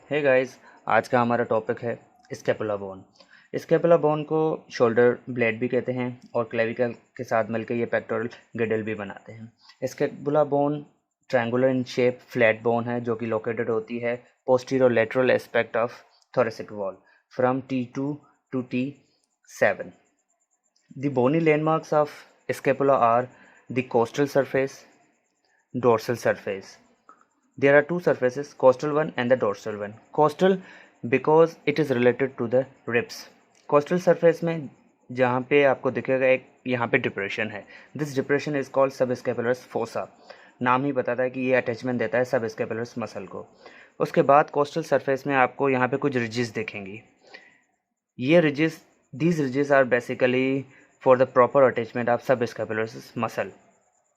Hey guys, आज का हमारा टॉपिक है स्कैपुला बोन। स्कैपुला बोन को शोल्डर ब्लेड भी कहते हैं और क्लेविकल के साथ मिलकर ये पेक्टोरल गिडल भी बनाते हैं। Scapula bone triangular in shape flat bone है जो कि लोकेटेड होती है posterior lateral aspect of thoracic wall from T2 to T7. The bony landmarks of scapula are the costal surface, dorsal surface. There are two surfaces, costal one and the dorsal one. Costal because it is related to the ribs. Costal surface में जहाँ पे आपको दिखेगा एक यहाँ पे depression है. This depression is called subscapularis fossa. नाम ही बताता है कि ये अटैचमेंट देता है सबस्कैपुलरस मसल को. उसके बाद कोस्टल सरफेस में आपको यहाँ पे कुछ रिजेस दिखेंगी. ये ridges, these ridges are basically for the proper attachment of subscapularis muscle.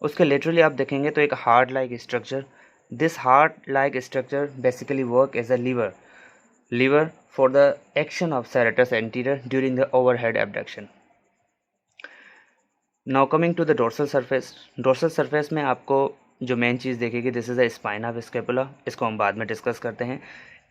उसके लेटरली आप देखेंगे तो एक hard like structure. This heart-like structure basically work as a lever for the action of serratus anterior during the overhead abduction. Now coming to the dorsal surface. Dorsal surface में आपको जो main चीज़ देखेगी, this is the spine of scapula. इसको हम बाद में discuss करते हैं.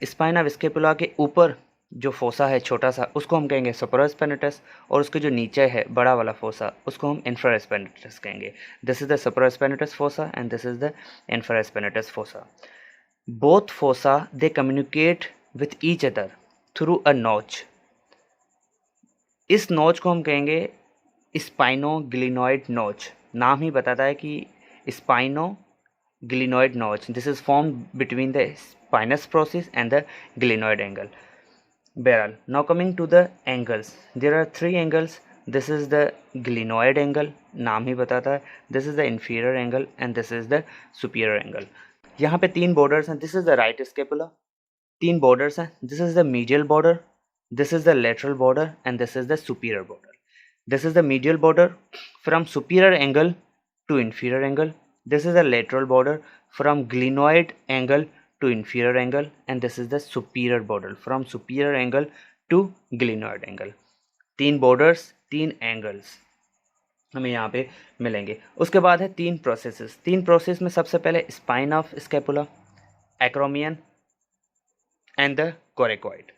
स्पाइन ऑफ स्कैपुला के ऊपर जो फोसा है छोटा सा, उसको हम कहेंगे सुपरास्पिनेटस, और उसके जो नीचे है बड़ा वाला फोसा, उसको हम इंफ्रास्पिनेटस कहेंगे. This is the supraspinatus fossa and this is the infraspinatus fossa. Both fossa they communicate with each other through a notch. इस नॉच को हम कहेंगे स्पाइनोग्लिनॉइड नॉच. नाम ही बताता है कि spinoglenoid notch. This is formed between the spinous process and the glenoid angle. Barrel. Now coming to the angles. There are three angles. This is the glenoid angle. नाम ही बताता है. This is the inferior angle and this is the superior angle. यहाँ पे तीन borders हैं. This is the right scapula. तीन borders हैं. This is the medial border. This is the lateral border and this is the superior border. This is the medial border from superior angle to inferior angle. This is the lateral border from glenoid angle to inferior angle and this is the superior border from superior angle to glenoid angle. तीन borders, तीन angles हमें यहाँ पे मिलेंगे. उसके बाद है तीन प्रोसेसेस. तीन प्रोसेस में सबसे पहले spine of scapula, acromion and the coracoid.